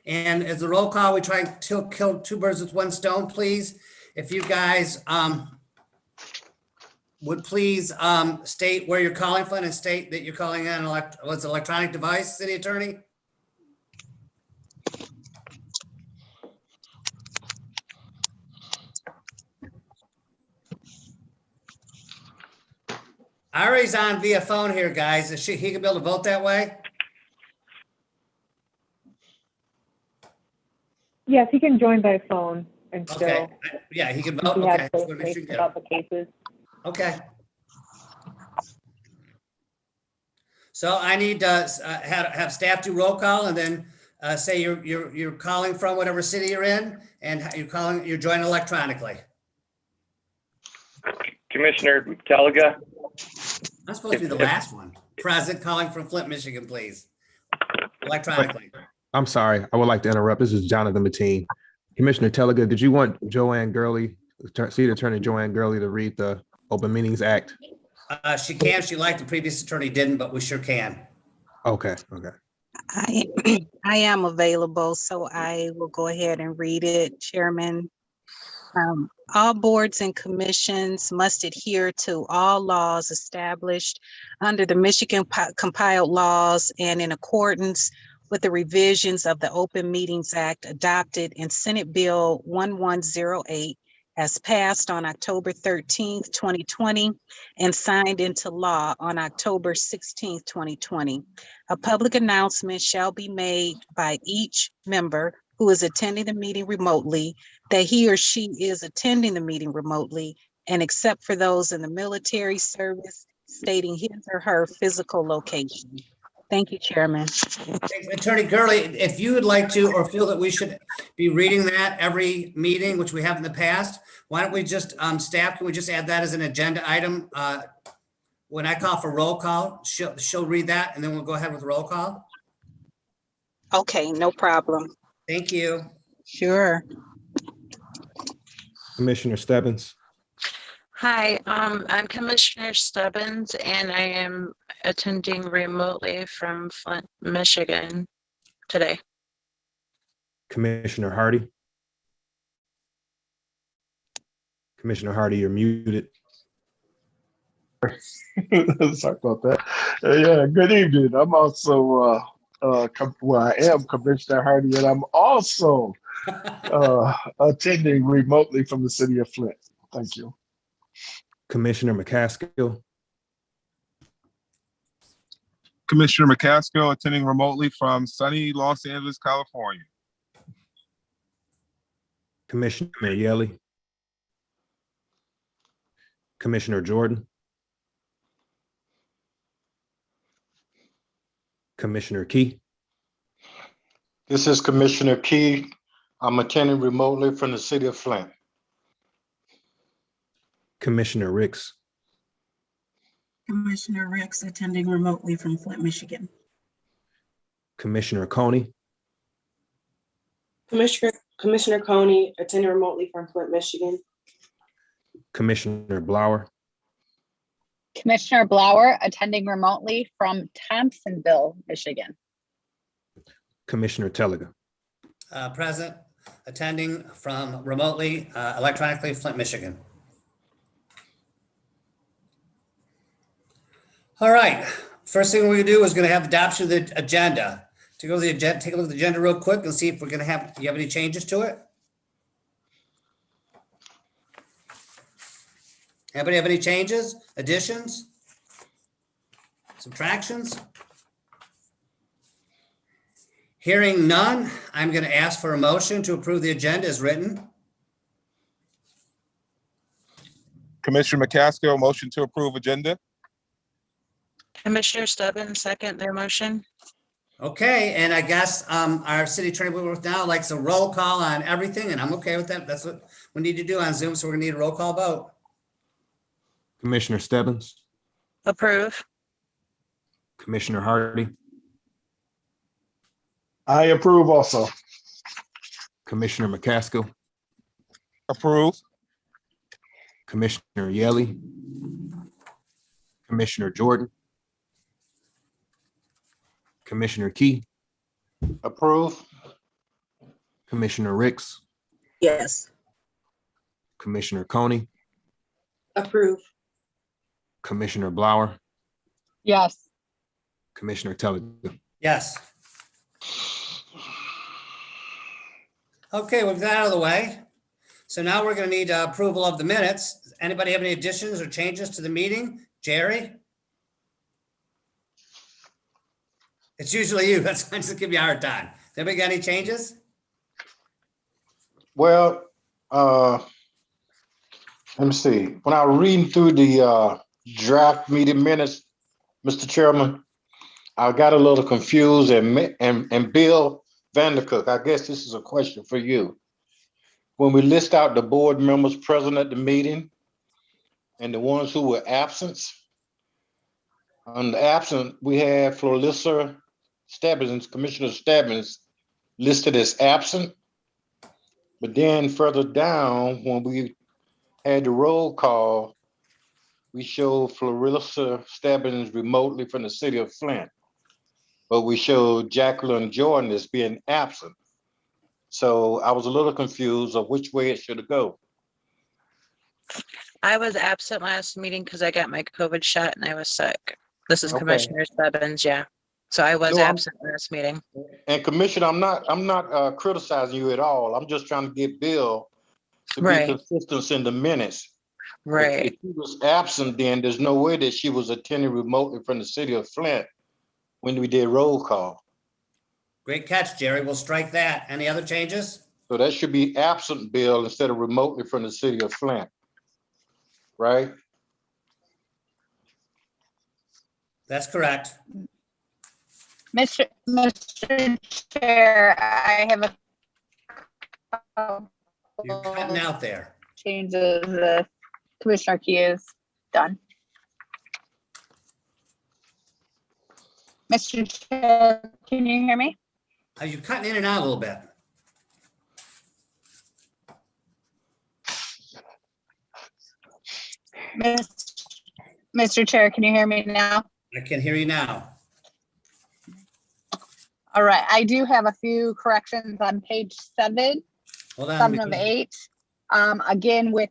And as a roll call, we try to kill two birds with one stone, please. If you guys would please state where you're calling from and state that you're calling on what's an electronic device, city attorney? Ari's on via phone here, guys. He can be able to vote that way? Yes, he can join by phone and still. Okay, yeah, he can vote. He has Okay. those statements about the cases. Okay. So I need to have staff do roll call and then say you're calling from whatever city you're in and you're joining electronically. Commissioner Teliga. I'm supposed to be the last one. Present, calling from Flint, Michigan, please. Electronically. I'm sorry. I would like to interrupt. This is Jonathan Mateen. Commissioner Teliga, did you want Joanne Gurley, City Attorney Joanne Gurley, to read the Open Meetings Act? She can. She liked the previous attorney didn't, but we sure can. Okay. I am available, so I will go ahead and read it, Chairman. All boards and commissions must adhere to all laws established under the Michigan compiled laws and in accordance with the revisions of the Open Meetings Act adopted in Senate Bill 1108 as passed on October 13th, 2020, and signed into law on October 16th, 2020. A public announcement shall be made by each member who is attending the meeting remotely that he or she is attending the meeting remotely, and except for those in the military service, stating his or her physical location. Thank you, Chairman. Attorney Gurley, if you would like to or feel that we should be reading that every meeting, which we have in the past, why don't we just, staff, can we just add that as an agenda item? When I call for roll call, she'll read that and then we'll go ahead with roll call. Okay, no problem. Thank you. Sure. Commissioner Stebbins. Hi, I'm Commissioner Stebbins, and I am attending remotely from Flint, Michigan today. Commissioner Hardy. Commissioner Hardy, you're muted. Sorry about that. Yeah, good evening. I'm also, I am Commissioner Hardy, and I'm also attending remotely from the city of Flint. Thank you. Commissioner McCaskill. Commissioner McCaskill, attending remotely from sunny Los Angeles, California. Commissioner Yelly. Commissioner Jordan. Commissioner Key. This is Commissioner Key. I'm attending remotely from the city of Flint. Commissioner Ricks. Commissioner Ricks, attending remotely from Flint, Michigan. Commissioner Coney. Commissioner Coney, attending remotely from Flint, Michigan. Commissioner Blower. Commissioner Blower, attending remotely from Thompsonville, Michigan. Commissioner Teliga. Present, attending from remotely, electronically, Flint, Michigan. All right, first thing we're gonna do is gonna have adoption of the agenda. To go to the agenda, take a look at the agenda real quick and see if we're gonna have, do you have any changes to it? Anybody have any changes, additions, subtractions? Hearing none, I'm gonna ask for a motion to approve the agenda as written. Commissioner McCaskill, motion to approve agenda. Commissioner Stebbins, second their motion. Okay, and I guess our city attorney we're with now likes a roll call on everything, and I'm okay with that. That's what we need to do on Zoom, so we're gonna need a roll call vote. Commissioner Stebbins. Approve. Commissioner Hardy. I approve also. Commissioner McCaskill. Approve. Commissioner Yelly. Commissioner Jordan. Commissioner Key. Approve. Commissioner Ricks, Yes. Commissioner Coney, Approve. Commissioner Blower, Yes. Commissioner Telega. Yes. Okay, we've got that out of the way. So now we're going to need approval of the minutes. Anybody have any additions or changes to the meeting? Jerry? It's usually you. That's why I just give you a hard time. Anybody got any changes? Well, let me see. When I was reading through the draft meeting minutes, Mr. Chairman, I got a little confused, and Bill Vandercook, I guess this is a question for you. When we list out the board members present at the meeting and the ones who were absent, on the absent, we have Florissa Stebbins, Commissioner Stebbins, listed as absent. But then further down, when we had the roll call, we showed Florissa Stebbins remotely from the city of Flint, but we showed Jacqueline Jordan as being absent. So I was a little confused of which way it should go. I was absent last meeting because I got my COVID shot and I was sick. This is Okay. Commissioner Stebbins, yeah. So I was No, absent last meeting. And Commissioner, I'm not criticizing you at all. I'm just trying to get Bill to be Right. consistent in the minutes. Right. If she was absent, then there's no way that she was attending remotely from the city of Flint when we did roll call. Great catch, Jerry. We'll strike that. Any other changes? So that should be absent, Bill, instead of remotely from the city of Flint. Right? That's correct. Mr. Chair, I have a You're cutting out there. changes if Commissioner Key is done. Mr. Chair, can you hear me? You're cutting in and out a little bit. Mr. Chair, can you hear me now? I can hear you now. All right, I do have a few corrections on page 7, Hold on. 7 of 8. Again, with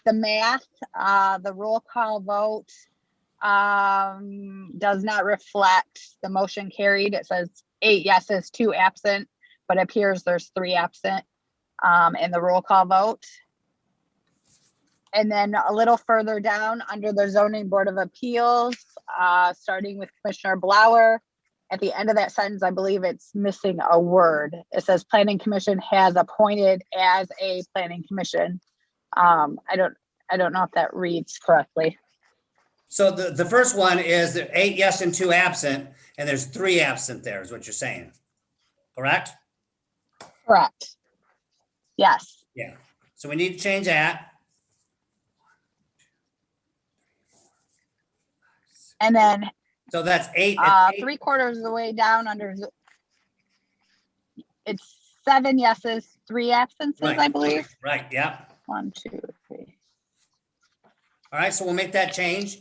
the math, the roll call vote does not reflect the motion carried. It says 8 yeses, 2 absent, but it appears there's 3 absent in the roll call vote. And then a little further down under the Zoning Board of Appeals, starting with Commissioner Blower, at the end of that sentence, I believe it's missing a word. It says Planning Commission has appointed as a Planning Commission. I don't know if that reads correctly. So the first one is that 8 yes and 2 absent, and there's 3 absent there is what you're saying. Correct? Correct. Yes. Yeah. So we need to change that. And then So that's 8. 3/4 of the way down under, it's 7 yeses, 3 absences, Right. I believe. Right, yeah. 1, 2, 3. All right, so we'll make that change.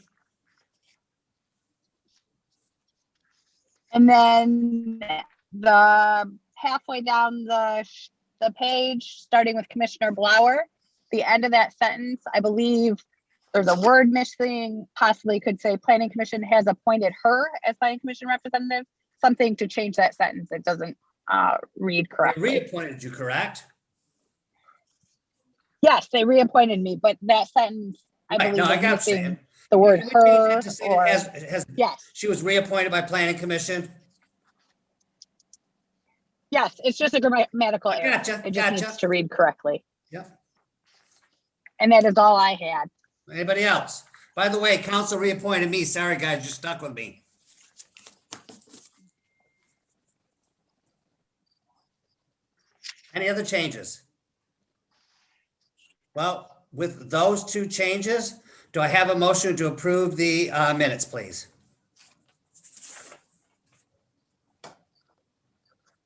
And then the halfway down the page, starting with Commissioner Blower, the end of that sentence, I believe there's a word missing, possibly could say Planning Commission has appointed her as Planning Commission representative, something to change that sentence. It doesn't read They correctly. reappointed you, correct? Yes, they reappointed me, but that sentence, I Right, believe, no, I is got what you're missing saying. the word Can we change her that to say or, that has yes, she was reappointed by Planning Commission? yes, it's just a grammatical I error. gotcha, It just needs gotcha. to read correctly. Yep. And that is all I had. Anybody else? By the way, council reappointed me. Sorry, guys, you're stuck with me. Any other changes? Well, with those 2 changes, do I have a motion to approve the minutes, please?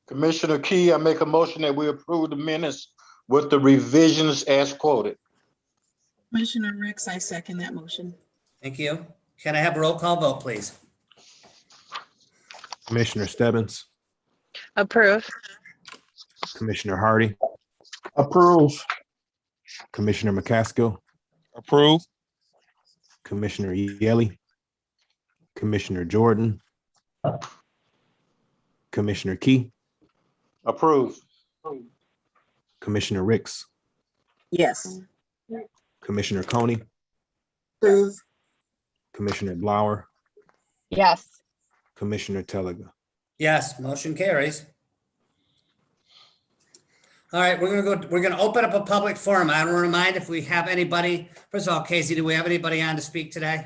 Commissioner Key, I make a motion that we approve the minutes with the revisions as quoted. Commissioner Ricks, I second that motion. Thank you. Can I have a roll call vote, please? Commissioner Stebbins, Approve. Commissioner Hardy, Approve. Commissioner McCaskill, Approve. Commissioner Yelly, Commissioner Jordan, Commissioner Key, Approve. Commissioner Ricks, Yes. Commissioner Coney, Approve. Commissioner Blower, Yes. Commissioner Telega. Yes, motion carries. All right, we're gonna open up a public forum. I want to remind if we have anybody, first of all, Casey, do we have anybody on to speak today?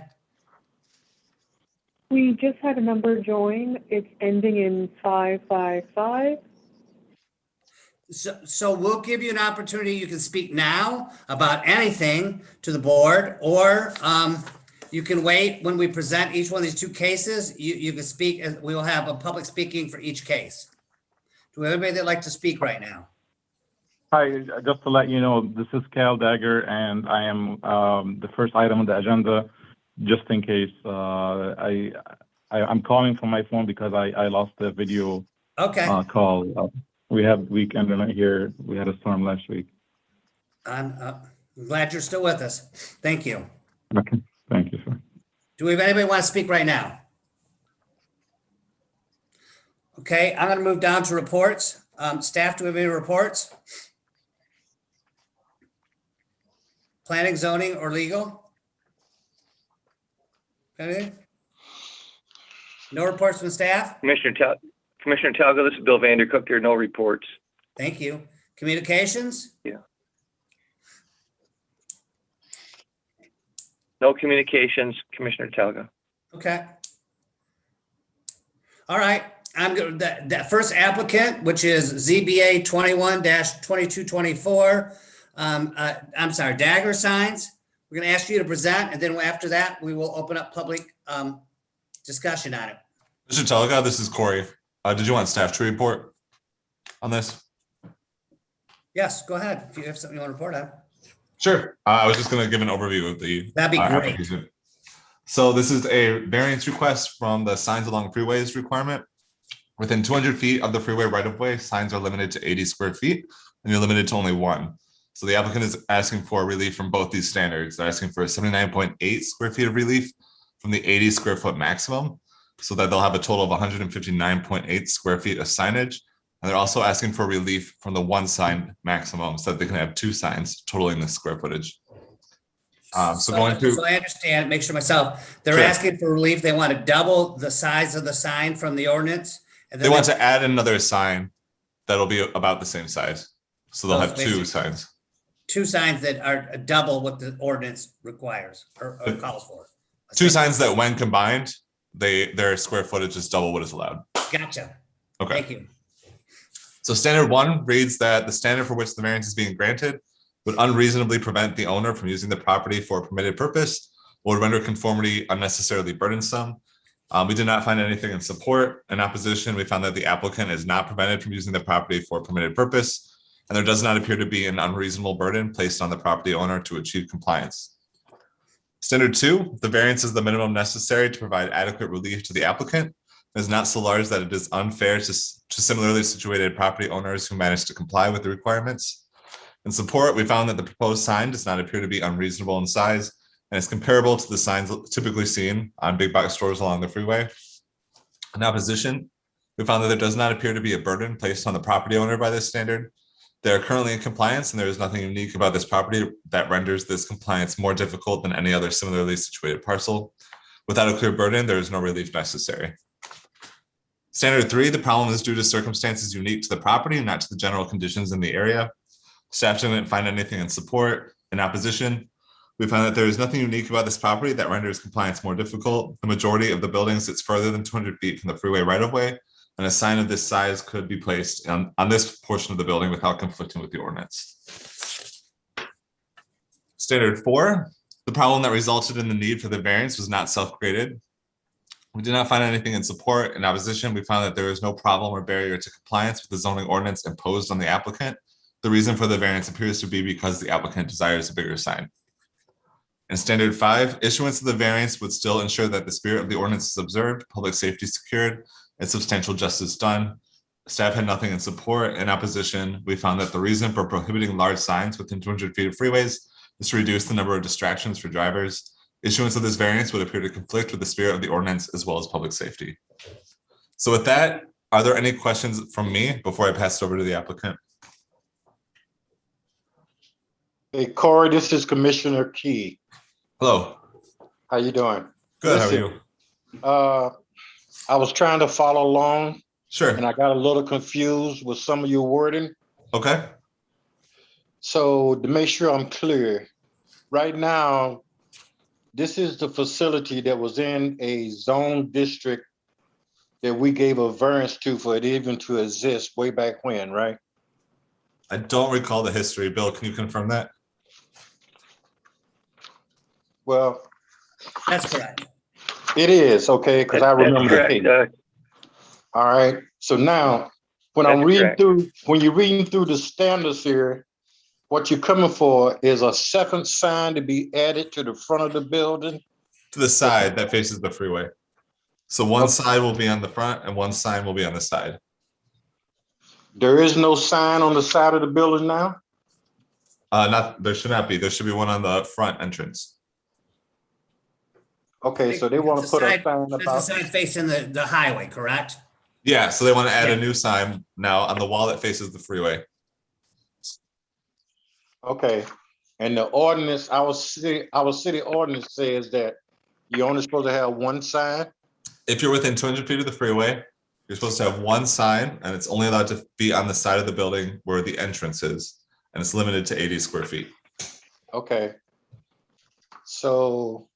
We just had a number join. It's ending in 555. So we'll give you an opportunity. You can speak now about anything to the board, or you can wait when we present each one of these two cases. You can speak, we will have a public speaking for each case. Do we have anybody that'd like to speak right now? Hi, just to let you know, this is Cal Dagger, and I am the first item on the agenda, just in case. I'm calling from my phone because I lost the video call. We had weekend and here. We had a storm last week. I'm glad you're still with us. Thank you. Okay, thank you, sir. Do we have anybody want to speak right now? Okay, I'm going to move down to reports. Staff, do we have any reports? Planning, zoning, or legal? Anything? No reports from staff? Commissioner Talgo, this is Bill Vandercook. There are no reports. Thank you. Communications? Yeah. No communications, Commissioner Talgo. Okay. All right. I'm good. That first applicant, which is ZBA 21-2224. I'm sorry, Dagger Signs. We're going to ask you to present, and then after that, we will open up public discussion on it. Mr. Telega, this is Corey. Did you want staff to report on this? Yes, go ahead. If you have something you want to report on. Sure. I was just going to give an overview of the. That'd be great. Application. So this is a variance request from the signs along freeways requirement. Within 200 feet of the freeway right-of-way, signs are limited to 80 square feet, and you're limited to only one. So the applicant is asking for relief from both these standards. They're asking for 79.8 square feet of relief from the 80 square foot maximum, so that they'll have a total of 159.8 square feet of signage. And they're also asking for relief from the one sign maximum, so that they can have two signs totaling the square footage. So going through. So I understand, make sure myself, they're Sure. asking for relief. They want to double the size of the sign from the ordinance. And They want to add another sign that'll be about the same size. So they'll Oh, have two basically. signs. two signs that are double what the ordinance requires or calls for. Two signs that when combined, their square footage is double what is allowed. Gotcha. Okay. Thank you. So standard one reads that the standard for which the variance is being granted would unreasonably prevent the owner from using the property for a permitted purpose, or would render conformity unnecessarily burdensome. We did not find anything in support. In opposition, we found that the applicant is not prevented from using the property for a permitted purpose, and there does not appear to be an unreasonable burden placed on the property owner to achieve compliance. Standard two, the variance is the minimum necessary to provide adequate relief to the applicant. It is not so large that it is unfair to similarly situated property owners who manage to comply with the requirements. In support, we found that the proposed sign does not appear to be unreasonable in size and is comparable to the signs typically seen on big box stores along the freeway. In opposition, we found that there does not appear to be a burden placed on the property owner by this standard. They are currently in compliance, and there is nothing unique about this property that renders this compliance more difficult than any other similarly situated parcel. Without a clear burden, there is no relief necessary. Standard three, the problem is due to circumstances unique to the property, not to the general conditions in the area. Staff didn't find anything in support. In opposition, we found that there is nothing unique about this property that renders compliance more difficult. The majority of the building sits further than 200 feet from the freeway right-of-way, and a sign of this size could be placed on this portion of the building without conflicting with the ordinance. Standard four, the problem that resulted in the need for the variance was not self-created. We did not find anything in support. In opposition, we found that there is no problem or barrier to compliance with the zoning ordinance imposed on the applicant. The reason for the variance appears to be because the applicant desires a bigger sign. In standard five, issuance of the variance would still ensure that the spirit of the ordinance is observed, public safety secured, and substantial justice done. Staff had nothing in support. In opposition, we found that the reason for prohibiting large signs within 200 feet of freeways is to reduce the number of distractions for drivers. Issuance of this variance would appear to conflict with the spirit of the ordinance as well as public safety. So with that, are there any questions from me before I pass it over to the applicant? Hey, Corey, this is Commissioner Key. Hello. How you doing? Good. Listen, How are you? I was trying to follow along. Sure. And I got a little confused with some of your wording. Okay. So to make sure I'm clear, right now, this is the facility that was in a zone district that we gave a variance to for it even to exist way back when, right? I don't recall the history. Bill, can you confirm that? Well, That's correct. it is, okay, because I remember the case. All right, so now, when I'm reading through, when you're reading through the standards here, what you're coming for is a second sign to be added to the front of the building? To the side that faces the freeway. So one side will be on the front and one sign will be on the side. There is no sign on the side of the building now? There should not be. There should be one on the front entrance. Okay, so they want to put a sign That's the about, side facing the highway, correct? Yeah, so they want to add a new sign now on the wall that faces the freeway. okay. And the ordinance, our city ordinance says that you're only supposed to have one sign? If you're within 200 feet of the freeway, you're supposed to have one sign and it's only allowed to be on the side of the building where the entrance is. And it's limited to 80 square feet. Okay. So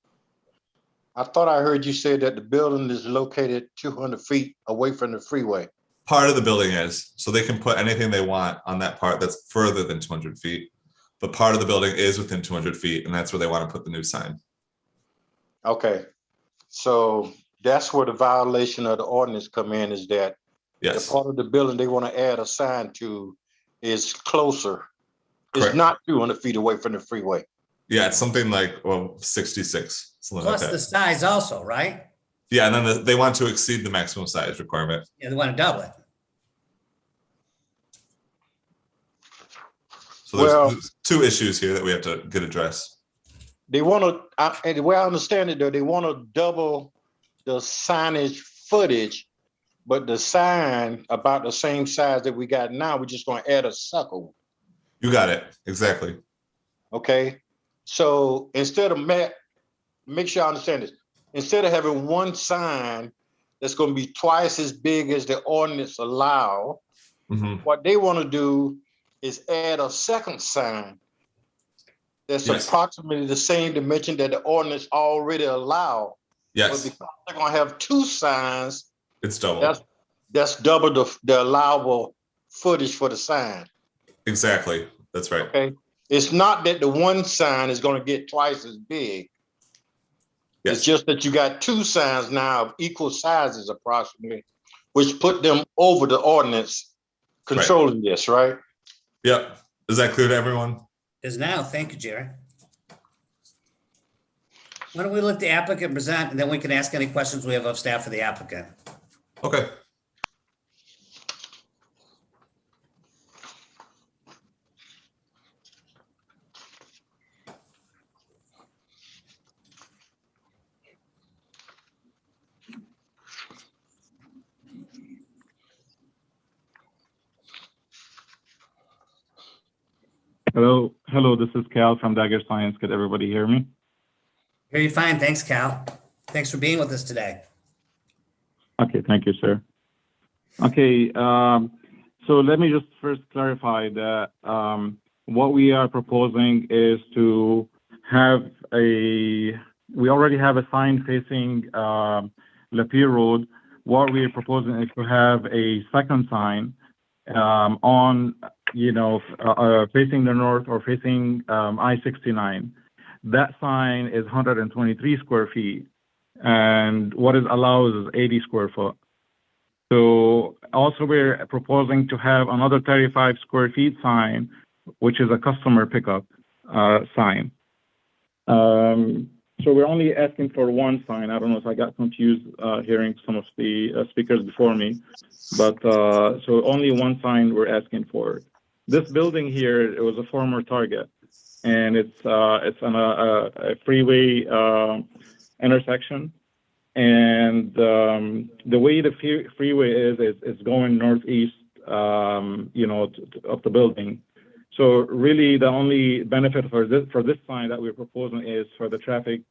I thought I heard you say that the building is located 200 feet away from the freeway. Part of the building is, so they can put anything they want on that part that's further than 200 feet. But part of the building is within 200 feet and that's where they want to put the new sign. Okay. So that's where the violation of the ordinance come in, is that yes, the part of the building they want to add a sign to is closer. Correct. It's not 200 feet away from the freeway. Yeah, it's something like 66. Something Plus like that. the size also, right? Yeah, and then they want to exceed the maximum size requirement. Yeah, they want to double it. So there's two issues here that we have to get addressed. They want to, and the way I understand it though, they want to double the signage footage, but the sign about the same size that we got now, we're just going to add a sucker. You got it, exactly. Okay, so instead of, make sure I understand this, instead of having one sign that's going to be twice as big as the ordinance allow, what they want to do is add a second sign that's approximately the same dimension that the ordinance already allow. Yes. But because they're going to have two signs, it's double. That's double the allowable footage for the sign. Exactly. That's right. Okay. It's not that the one sign is going to get twice as big. Yes. It's just that you got two signs now of equal sizes approximately, which put them over the ordinance controlling this, right? Yep. Is that clear to everyone? Is now. Thank you, Jerry. Why don't we let the applicant present and then we can ask any questions we have of staff for the applicant. Okay. Hello, this is Cal from Dagger Science. Could everybody hear me? Hear you fine. Thanks, Cal. Thanks for being with us today. Okay, thank you, sir. Okay, so let me just first clarify that what we are proposing is to have we already have a sign facing Lapeer Road. What we are proposing is to have a second sign on, facing the north or facing I-69. That sign is 123 square feet, and what is allowed is 80 square foot. So also we're proposing to have another 35 square feet sign, which is a customer pickup sign. So we're only asking for one sign. I don't know if I got confused hearing some of the speakers before me, but so only one sign we're asking for. This building here, it was a former Target, and it's on a freeway intersection, and the way the freeway is going northeast, of the building. So really, the only benefit for this sign that we're proposing is for the traffic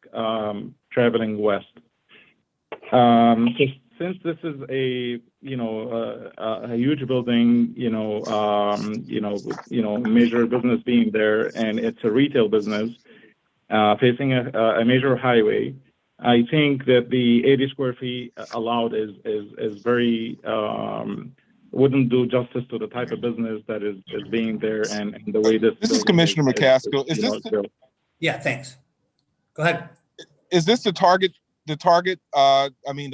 traveling west. So since this is a huge building, major business being there, and it's a retail business facing a major highway, I think that the 80 square feet allowed is very wouldn't do justice to the type of business that is being there and the way this. This is Commissioner McCaskill. Is this? Yeah, thanks. Go ahead. Is this the Target? The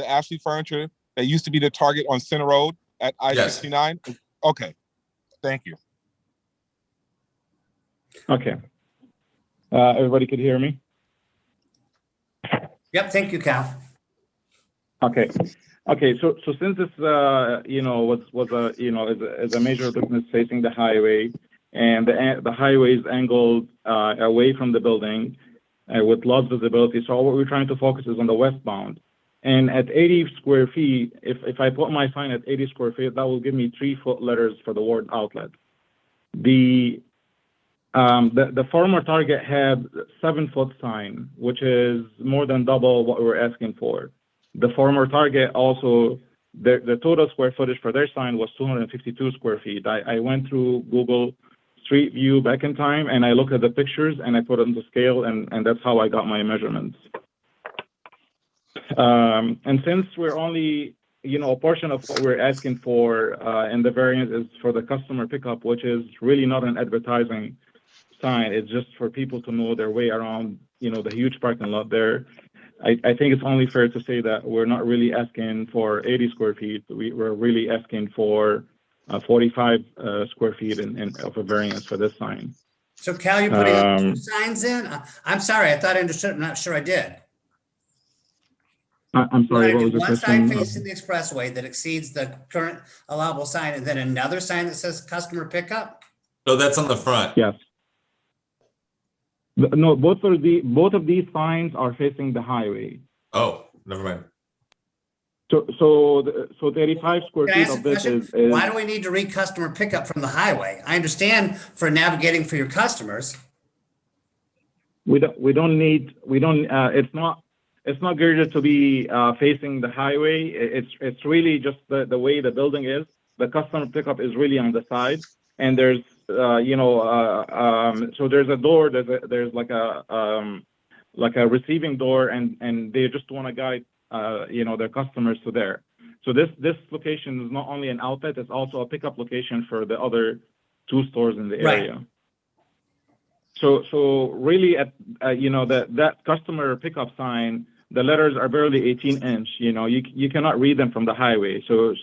Ashley Furniture that used to be the Target on Center Road at I-69? Yes. Okay. Thank you. Okay. Everybody could hear me? Yep. Thank you, Cal. Okay. Okay. So since this, is a major business facing the highway, and the highway is angled away from the building with lots of visibility. So what we're trying to focus is on the westbound. And at 80 square feet, if I put my sign at 80 square feet, that will give me 3-foot letters for the word outlet. The former Target had 7-foot sign, which is more than double what we're asking for. The former Target also, the total square footage for their sign was 252 square feet. I went through Google Street View back in time, and I looked at the pictures, and I put it into scale, and that's how I got my measurements. And since we're only, a portion of what we're asking for in the variance is for the customer pickup, which is really not an advertising sign. It's just for people to know their way around, the huge parking lot there. I think it's only fair to say that we're not really asking for 80 square feet. We're really asking for 45 square feet of a variance for this sign. So Cal, you're putting 2 signs in? I'm sorry, I thought I understood. I'm not sure I did. I'm sorry, what was the one question? sign facing the expressway that exceeds the current allowable sign, and then another sign that says customer pickup? No, that's on the front. Yes. No, both of these signs are facing the highway. Oh, never mind. So 35 square Can I feet ask of a this question? is. Why do we need to read customer pickup from the highway? I understand for navigating for your customers. It's not geared to be facing the highway. It's really just the way the building is. The customer pickup is really on the side, and there's so there's a door. There's like a receiving door, and they just want to guide their customers to there. So this location is not only an outlet; it's also a pickup location for the other 2 stores in the area. Right. So really, at that customer pickup sign, the letters are barely 18 inch. You cannot read them from the highway. So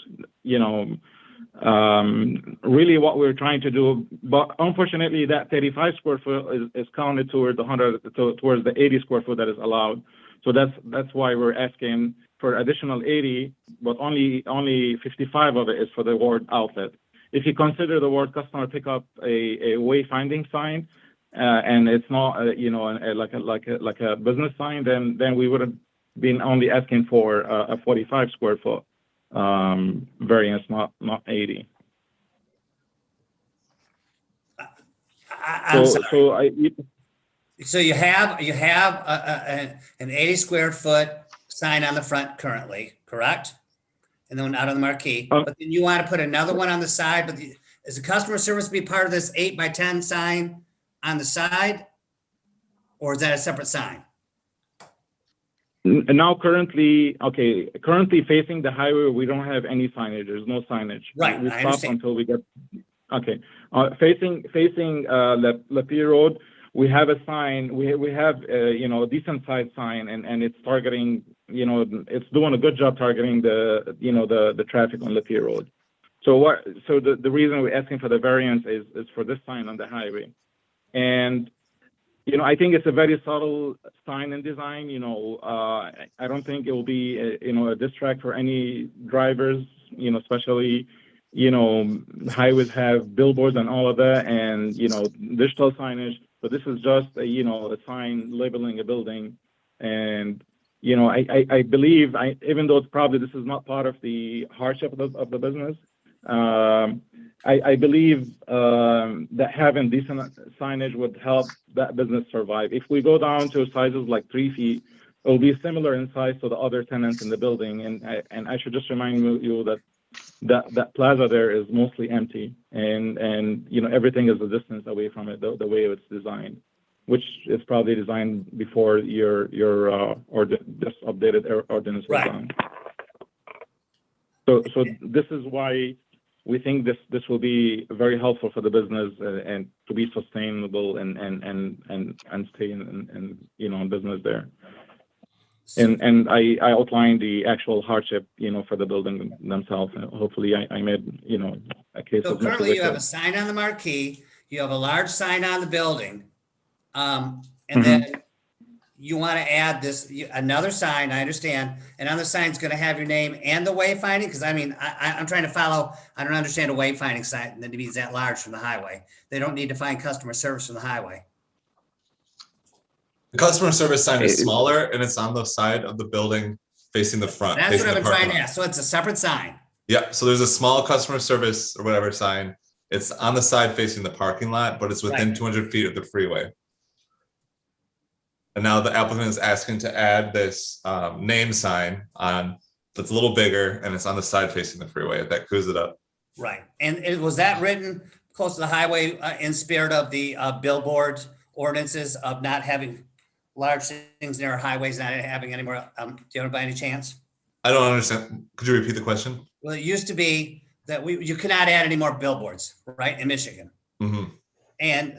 really, what we're trying to do, but unfortunately, that 35 square foot is counted toward towards the 80 square foot that is allowed. So that's why we're asking for additional 80, but only 55 of it is for the word outlet. If you consider the word customer pickup a wayfinding sign, and it's not like a business sign, then we would have been only asking for a 45 square foot variance, not 80. I'm sorry. So you have an 80 square foot sign on the front currently, correct? And then out on the marquee, but then you want to put another one on the side. But is the customer service be part of this 8 by 10 sign on the side, or is that a separate sign? Now, currently facing the highway, we don't have any signage. There's no signage. Right. We I stop understand. until we get. Okay. Facing Lapeer Road, we have a sign. We have a decent sized sign, and it's targeting. It's doing a good job targeting the traffic on Lapeer Road. So the reason we're asking for the variance is for this sign on the highway. And I think it's a very subtle sign and design. I don't think it will be, a distract for any drivers, especially, highways have billboards and all of that and, digital signage, but this is just a sign labeling a building. And, I believe, even though this is not part of the hardship of the business, I believe that having decent signage would help that business survive. If we go down to sizes like 3 feet, it will be similar in size to the other tenants in the building. And I should just remind you that plaza there is mostly empty, and everything is a distance away from it. The way it's designed, which is probably designed before your just updated ordinance was done. So this is why we think this will be very helpful for the business and to be sustainable and stay in business there. And I outlined the actual hardship for the building themselves. And hopefully I made a case. So as much as currently I you have could. a sign on the marquee, you have a large sign on the building. And then you want to add another sign, I understand. Another sign's going to have your name and the wayfinding. Cause I'm trying to follow, I don't understand a wayfinding sign that be that large from the highway. They don't need to find customer service from the highway. The customer service sign is smaller and it's on the side of the building facing the front. That's what facing I've the been trying parking to lot. ask. So it's a separate sign. Yeah, so there's a small customer service or whatever sign. It's on the side facing the parking lot, but it's within 200 feet of the freeway. And now the applicant is asking to add this name sign on that's a little bigger and it's on the side facing the freeway. That clears it up. Right. And was that written close to the highway in spirit of the billboard ordinances of not having large things near highways, not having any more, do you know by any chance? I don't understand. Could you repeat the question? Well, it used to be that you cannot add any more billboards, right, in Michigan. Mm-hmm. And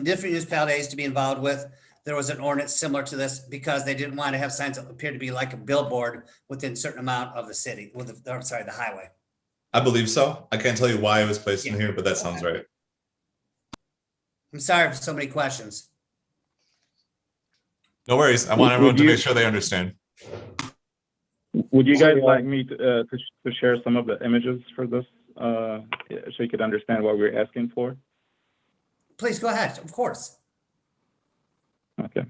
different municipalities to be involved with, there was an ordinance similar to this because they didn't want to have signs that appeared to be like a billboard within a certain amount of the city, the highway. I believe so. I can't tell you why it was placed in here, but that sounds right. I'm sorry for so many questions. No worries. I want everyone to make sure they understand. Would you guys like me to share some of the images for this so you could understand what we're asking for? Please go ahead, of course. Okay.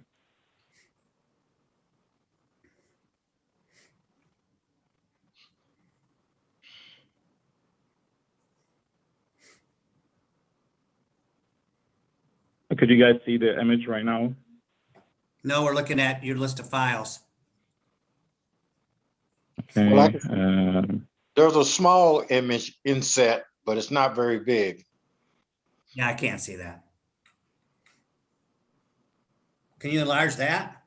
Could you guys see the image right now? No, we're looking at your list of files. Okay. Well, there's a small image inset, but it's not very big. Yeah, I can't see that. Can you enlarge that?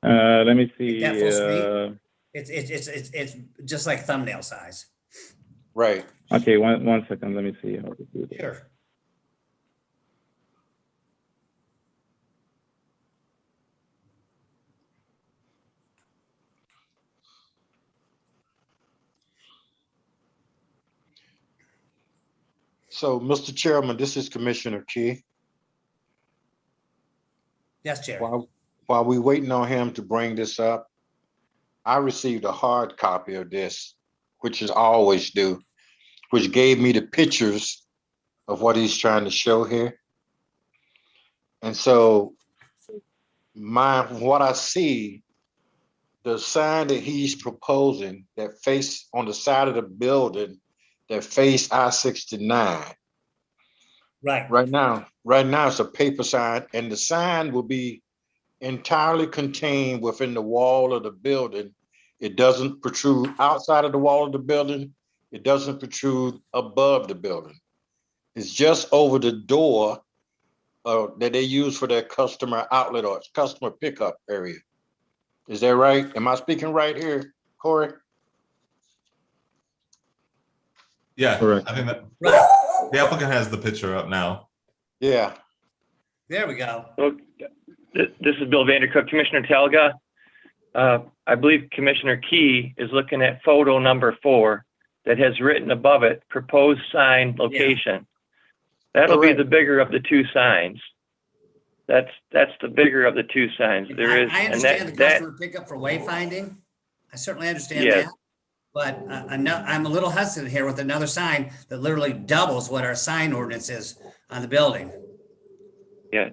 Let me see. That full screen? It's just like thumbnail size. Right. Okay, one second. Let me see how to do this. Sure. So, Mr. Chairman, this is Commissioner Key. Yes, Chair. While we waiting on him to bring this up, I received a hard copy of this, which is I always do, which gave me the pictures of what he's trying to show here. And so what I see, the sign that he's proposing that face on the side of the building that face I-69. Right. Right now it's a paper sign, and the sign will be entirely contained within the wall of the building. It doesn't protrude outside of the wall of the building. It doesn't protrude above the building. It's just over the door that they use for their customer outlet or customer pickup area. Is that right? Am I speaking right here, Corey? Yeah, correct. I think that the applicant has the picture up now. Yeah. There we go. This is Bill Vandercook. Commissioner Telga, I believe Commissioner Key is looking at photo number 4 that has written above it, proposed sign location. That'll be Correct. the bigger of the two signs. That's the bigger of the two signs. There is, I and understand the that, customer pickup for wayfinding. I certainly understand Yes. that. But I'm a little hesitant here with another sign that literally doubles what our sign ordinance is on the building. yeah.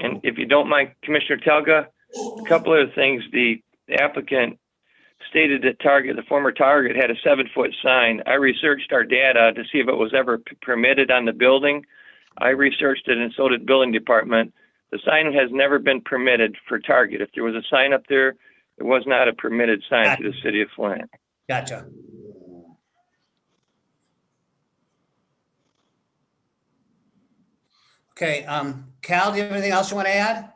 And if you don't mind, Commissioner Telga, a couple of things. The applicant stated that Target, the former Target, had a 7-foot sign. I researched our data to see if it was ever permitted on the building. I researched it, and so did building department. The sign has never been permitted for Target. If there was a sign up there, it was not a permitted sign to the city of Flint. Gotcha. Okay, Cal, do you have anything else you want to add?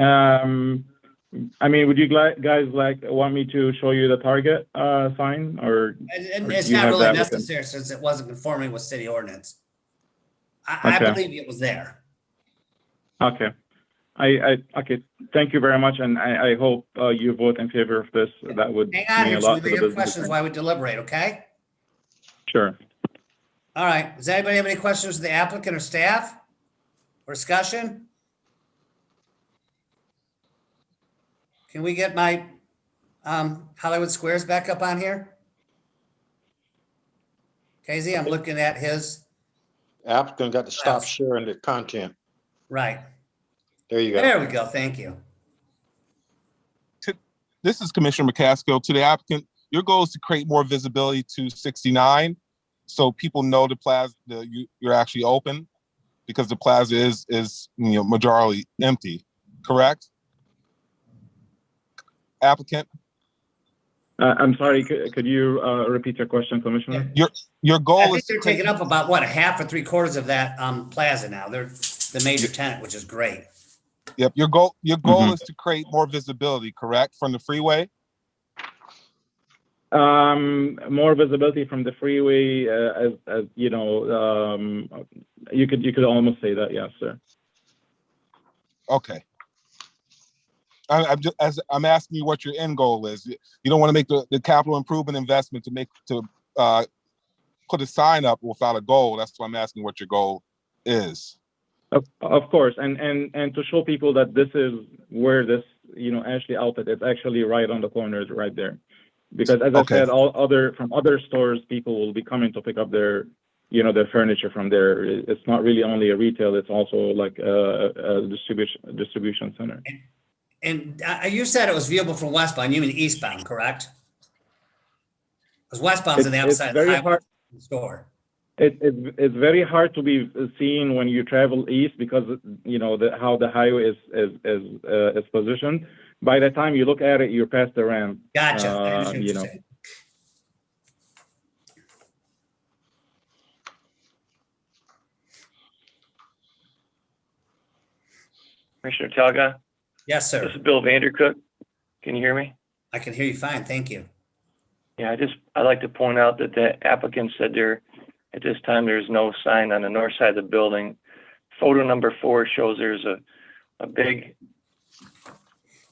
I mean, would you guys want me to show you the Target sign, or And or it's do you not have really that with them? necessary since it wasn't conforming with city ordinance. I Okay. believe it was there. Okay. Okay. Thank you very much, and I hope you vote in favor of this. That would Hang on mean here, a so we lot to may the have business. questions while we deliberate, okay? Sure. All right, does anybody have any questions of the applicant or staff? Or discussion? Can we get my Hollywood Squares back up on here? Casey, I'm looking at his, Applicant got to stop sharing the content. right. There you go. There we go, thank you. This is Commissioner McCaskill. To the applicant, your goal is to create more visibility to 69, so people know the plaza, you're actually open, because the plaza is majority empty, correct? Applicant? I'm sorry. Could you repeat your question, Commissioner? Your I goal think is to they're create, taking up about, what, a half or 3/4 of that plaza now. They're the major tenant, which is great. yep, your goal Mhm. is to create more visibility, correct, from the freeway? More visibility from the freeway, as you know, you could almost say that, yes, sir. Okay. I'm asking you what your end goal is. You don't want to make the capital improvement investment to put a sign up without a goal. That's why I'm asking what your goal is. Of course, and to show people that this is where this, Ashley Outlet is actually right on the corner, right there. Because as I Okay. said, from other stores, people will be coming to pick up their furniture from there. It's not really only a retail; it's also like a distribution center. And you said it was viewable from westbound, you mean eastbound, correct? Because westbound's on the It's outside of the very highway hard. store. It's very hard to be seen when you travel east, because how the highway is positioned. By the time you look at it, you're past the ramp. Gotcha. I understand what you're saying. Commissioner Telga, Yes, this sir. is Bill Vandercook. Can you hear me? I can hear you fine. Thank you. Yeah, I'd like to point out that the applicant said at this time, there's no sign on the north side of the building. Photo number 4 shows there's a big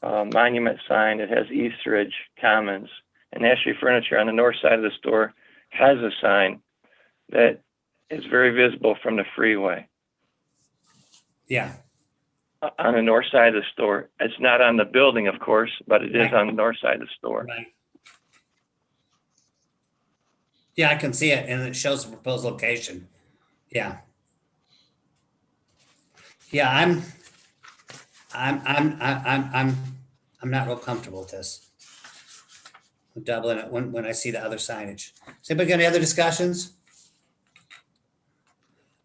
monument sign that has Eastridge Commons. And Ashley Furniture on the north side of the store has a sign that is very visible from the freeway. Yeah. On the north side of the store. It's not on the building, of course, but it is Right. on the north side of the store. Right. Yeah, I can see it, and it shows the proposed location. Yeah. Yeah, I'm not real comfortable with this. I'm doubling it when I see the other signage. Has anybody got any other discussions?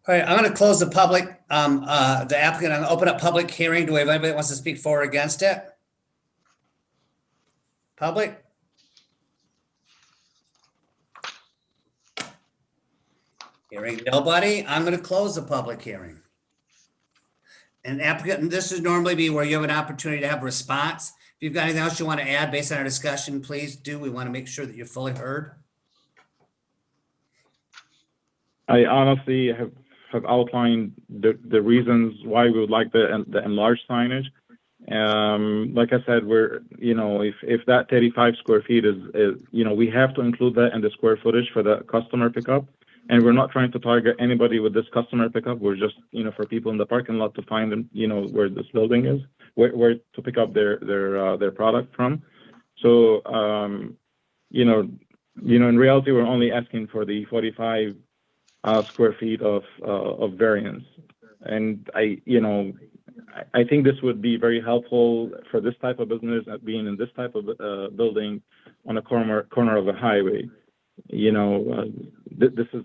All right, I'm going to close the public, the applicant, I'm going to open up public hearing. Do we have anybody that wants to speak for or against it? Public? Hearing nobody, I'm going to close the public hearing. And applicant, and this would normally be where you have an opportunity to have a response. If you've got anything else you want to add based on our discussion, please do. We want to make sure that you're fully heard. I honestly have outlined the reasons why we would like the enlarged signage. Like I said, if that 35 square feet is we have to include that in the square footage for the customer pickup. And we're not trying to target anybody with this customer pickup. We're just, for people in the parking lot to find them, where this building is, where to pick up their product from. So, in reality, we're only asking for the 45 square feet of variance. And I think this would be very helpful for this type of business, being in this type of building on a corner of a highway. This is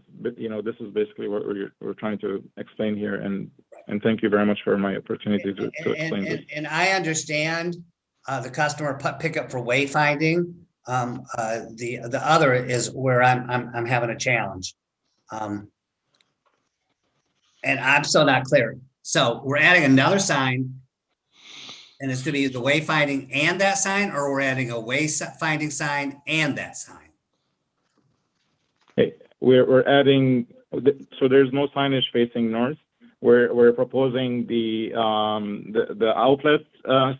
basically what we're trying to explain here. And thank you very much for my opportunity to explain this. And I understand the customer pickup for wayfinding. The other is where I'm having a challenge. And I'm still not clear. So we're adding another sign, and it's going to be the wayfinding and that sign, or we're adding a wayfinding sign and that sign. Hey, we're adding. So there's no signage facing north. We're proposing the outlet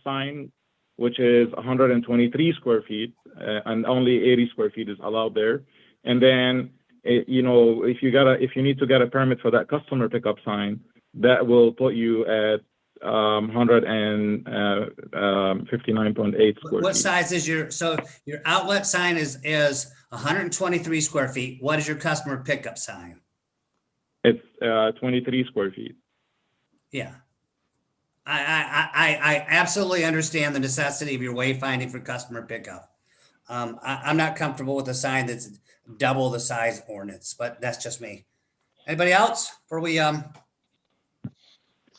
sign, which is 123 square feet, and only 80 square feet is allowed there. And then, if you need to get a permit for that customer pickup sign, that will put you at 159.8 square What feet. size is your outlet sign is 123 square feet. What is your customer pickup sign? It's 23 square feet. Yeah. I absolutely understand the necessity of your wayfinding for customer pickup. I'm not comfortable with a sign that's double the size ordinance, but that's just me. Anybody else before we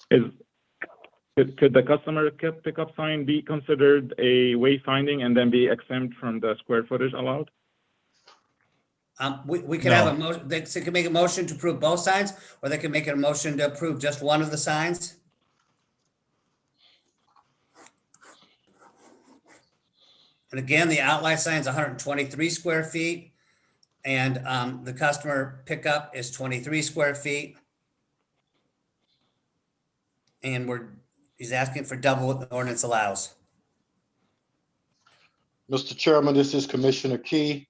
Could the customer pickup sign be considered a wayfinding and then be exempt from the square footage allowed? We could have a motion, they could make a motion to approve both signs, or they can make a motion to approve just one of the signs. And again, the outline sign is 123 square feet, and the customer pickup is 23 square feet. And he's asking for double what the ordinance allows. Mr. Chairman, this is Commissioner Key.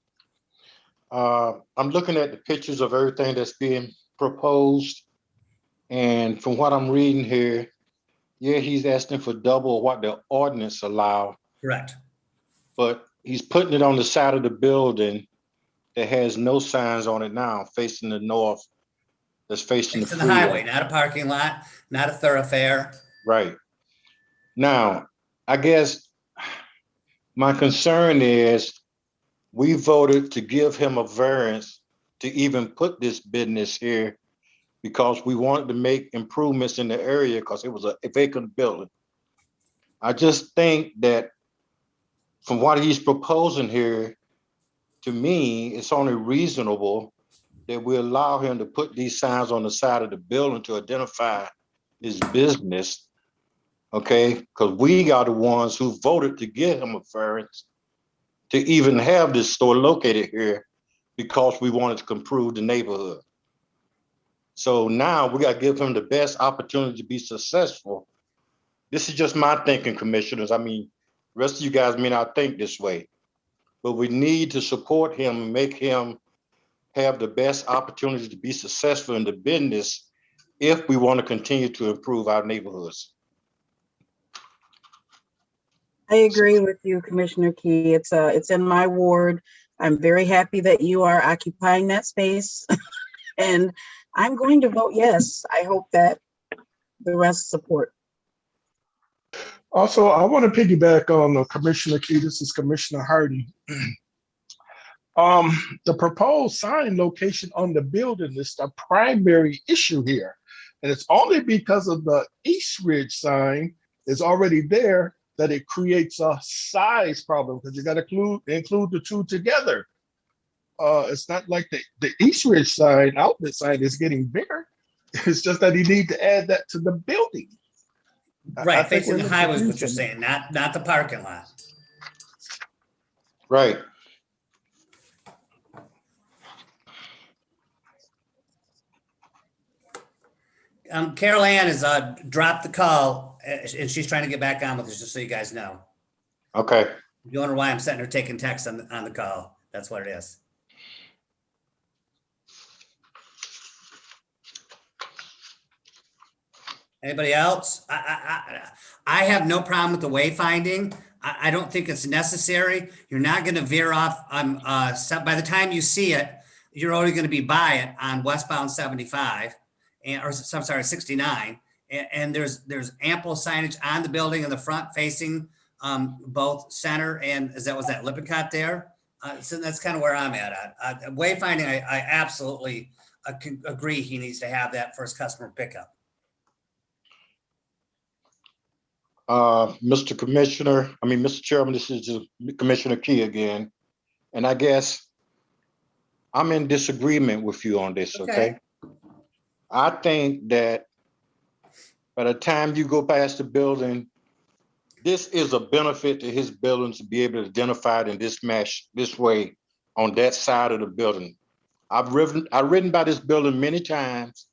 I'm looking at the pictures of everything that's being proposed. And from what I'm reading here, yeah, he's asking for double what the ordinance allow. Correct. But he's putting it on the side of the building that has no signs on it now, facing the north, that's facing the highway, not a parking lot, not a thoroughfare. Right. Now, I guess my concern is we voted to give him a variance to even put this business here because we wanted to make improvements in the area because it was a vacant building. I just think that from what he's proposing here, to me, it's only reasonable that we allow him to put these signs on the side of the building to identify his business, okay? Because we are the ones who voted to give him a variance to even have this store located here because we wanted to improve the neighborhood. So now we got to give him the best opportunity to be successful. This is just my thinking, commissioners. I mean, the rest of you guys may not think this way, but we need to support him and make him have the best opportunity to be successful in the business if we want to continue to improve our neighborhoods. I agree with you, Commissioner Key. It's in my ward. I'm very happy that you are occupying that space. And I'm going to vote yes. I hope that the rest support. Also, I want to piggyback on Commissioner Key. This is Commissioner Hardy. The proposed sign location on the building is the primary issue here. And it's only because of the East Ridge sign is already there that it creates a size problem because you got to include the two together. It's not like the East Ridge sign, outlet sign is getting bigger. It's just that he needs to add that to the building. Right, facing the highway is what you're saying, not the parking lot. Right. Carol Ann has dropped the call, and she's trying to get back on with us, just so you guys know. Okay. You wonder why I'm sitting her taking text on the call. That's what it is. Anybody else? I have no problem with the wayfinding. I don't think it's necessary. You're not gonna veer off, by the time you see it, you're already gonna be by it on westbound 75, and, or, I'm sorry, 69. And there's ample signage on the building in the front facing, both center and, was that Lippincott there? So that's kind of where I'm at. Wayfinding, I absolutely agree he needs to have that for his customer pickup. Mr. Chairman, this is just Commissioner Key again. And I guess I'm in disagreement with you on this, okay? I think that by the time you go past the building, this is a benefit to his building to be able to identify it in this way on that side of the building. I've ridden by this building many times,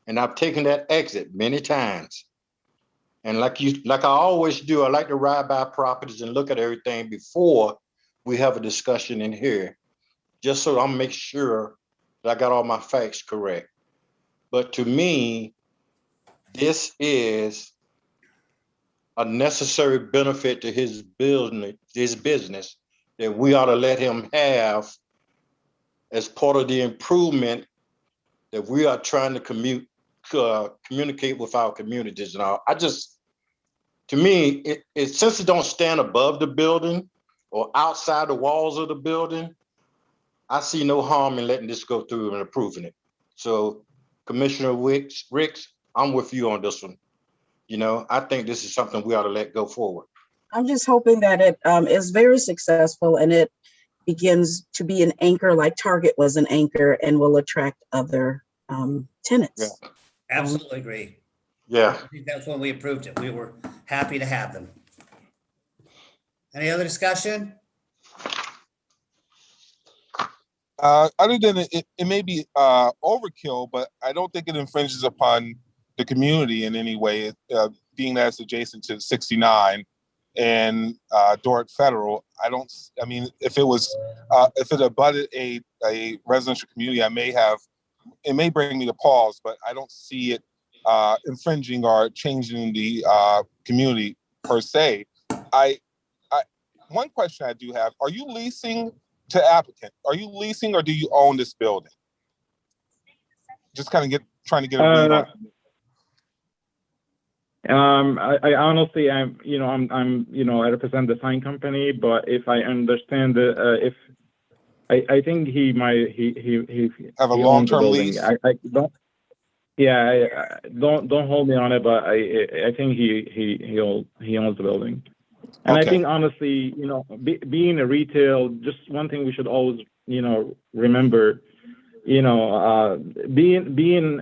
and I've taken that exit many times. And like I always do, I like to ride by properties and look at everything before we have a discussion in here, just so I'm make sure that I got all my facts correct. But to me, this is a necessary benefit to his business that we ought to let him have as part of the improvement that we are trying to communicate with our communities and all. To me, since it don't stand above the building or outside the walls of the building, I see no harm in letting this go through and approving it. So Commissioner Ricks, I'm with you on this one. I think this is something we ought to let go forward. I'm just hoping that it is very successful and it begins to be an anchor like Target was an anchor and will attract other tenants. Yeah. Absolutely agree. Yeah. I think that's when we approved it. We were happy to have them. Any other discussion? Other than it may be overkill, but I don't think it infringes upon the community in any way, being that it's adjacent to 69 and Dort Federal. If it abutted a residential community, it may bring me to pause, but I don't see it infringing or changing the community per se. One question I do have: are you leasing to applicant? Are you leasing or do you own this building? Just kind of trying to get a read on it. I honestly, I represent the sign company, but if I understand I think he have a long-term lease. Don't hold me on it, but I think he owns the building. And Okay. I think honestly, being a retail, just one thing we should always, remember, being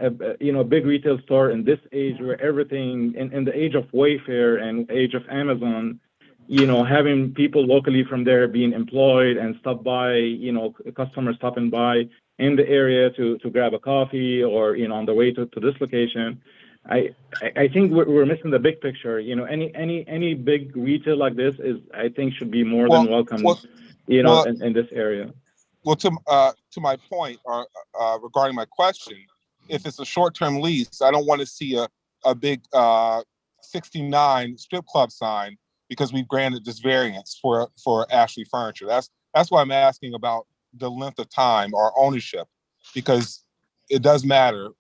a big retail store in this age where everything in the age of Wayfair and age of Amazon, having people locally from there being employed and stop by, customers stopping by in the area to grab a coffee or, on the way to this location. I think we're missing the big picture. Any big retail like this I think should be more than welcome, in this area. Well, to my point, or regarding my question, if it's a short-term lease, I don't want to see a big 69 strip club sign because we've granted this variance for Ashley Furniture. That's why I'm asking about the length of time or ownership, because it does matter.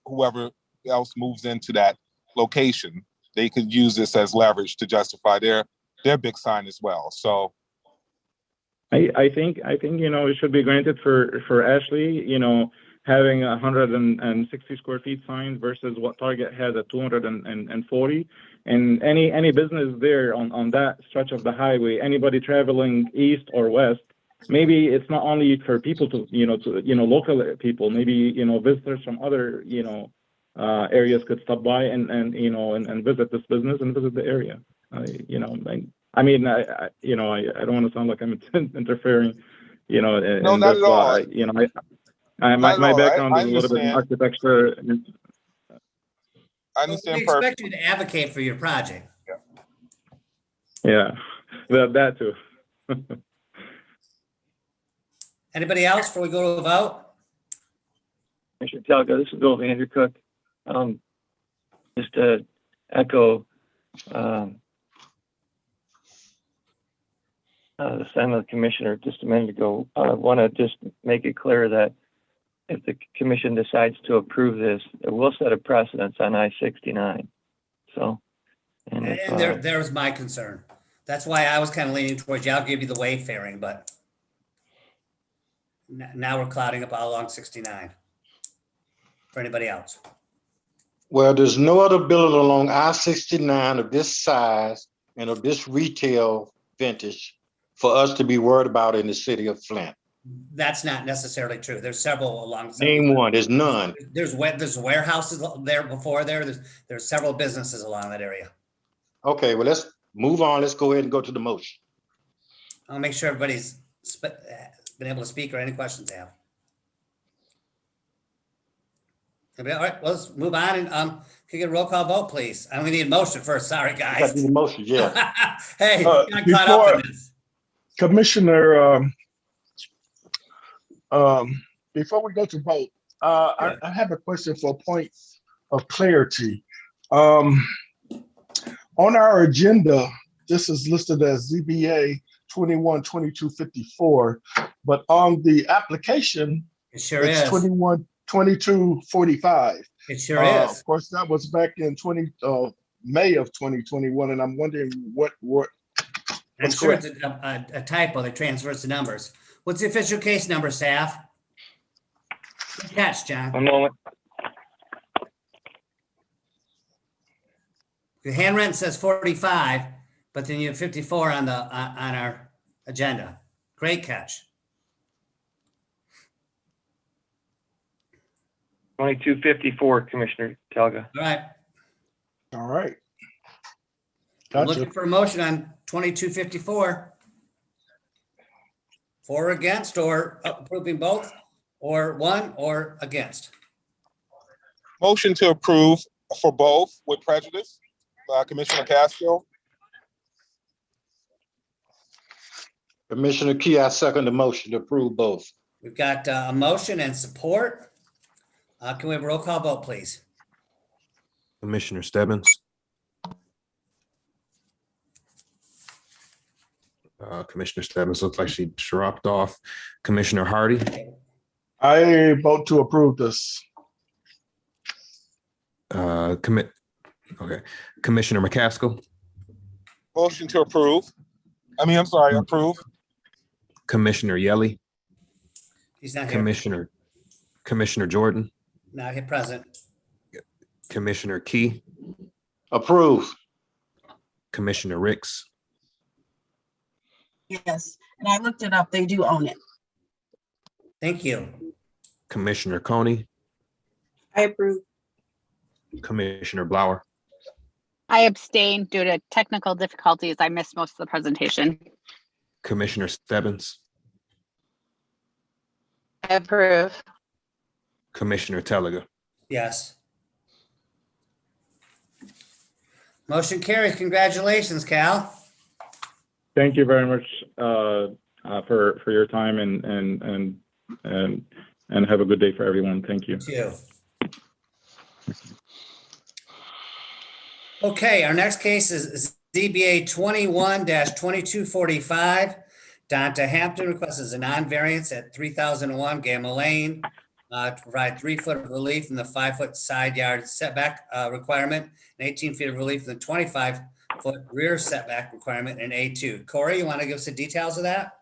Whoever else moves into that location, they could use this as leverage to justify their big sign as well. So I think it should be granted for Ashley, having 160 square feet sign versus what Target has at 240, and any business there on that stretch of the highway, anybody traveling east or west, maybe it's not only for people to local people, maybe visitors from other areas could stop by and visit this business and visit the area. I don't want to sound like I'm interfering, no, not at all. My background is a little bit in architecture. I understand. We expect you to advocate for your project. Yeah, that too. Anybody else before we go to a vote? Commissioner Telga, this is Bill Vandercook. just to echo the sentiment of the commissioner just a minute ago. I want to just make it clear that if the commission decides to approve this, it will set a precedence on I-69. So, and if, And there's my concern. That's why I was kind of leaning towards you. I'll give you the wayfaring, but now we're clouding up all along 69 for anybody else. Well, there's no other building along I-69 of this size and of this retail vintage for us to be worried about in the city of Flint. That's not necessarily true. There's several along. Name one. There's none. There's warehouses there before there. There's several businesses along that area. Okay, well, let's move on. Let's go ahead and go to the motion. I'll make sure everybody's been able to speak or any questions they have. All right, well, let's move on and can you get a roll call vote, please? I only need a motion first. Sorry, guys. Got the motion, yeah. Hey, got caught up in this. Commissioner, before we go to vote, I have a question for a point of clarity. On our agenda, this is listed as ZBA 21-2254, but on the application, it sure it's is 21-2245. It sure is. Of course, that was back in May of 2021, and I'm wondering what. I'm sure it's a typo that transfers the numbers. What's the official case number, staff? Good catch, John. One moment. The handwritten says 45, but then you have 54 on our agenda. Great catch. 2254, Commissioner Telga. All right. All right. I'm Gotcha. looking for a motion on 2254. For or against, or approving both, or one, or against. Motion to approve for both with prejudice. Commissioner Casco. Commissioner Key, I second the motion to approve both. We've got a motion and support. Can we have a roll call vote, please? Commissioner Stebbins. Commissioner Stebbins looks like she dropped off. Commissioner Hardy. I vote to approve this. Okay. Commissioner McCaskill. Motion to approve. Approve. Commissioner Yelly. He's not here. Commissioner Jordan. Not here present. Commissioner Key. Approve. Commissioner Ricks. Yes, and I looked it up. They do own it. Thank you. Commissioner Coney. I approve. Commissioner Blauer. I abstain due to technical difficulties. I missed most of the presentation. Commissioner Stebbins. I approve. Commissioner Telliger. Yes. Motion carries. Congratulations, Cal. Thank you very much for your time and have a good day for everyone. Thank you. Thank you. Okay, our next case is ZBA 21-2245. Donta Hampton requests a non-variance at 3001 Gamma Lane to provide 3 foot of relief from the 5 foot side yard setback requirement and 18 feet of relief from the 25 foot rear setback requirement in A2. Corey, you want to give us the details of that?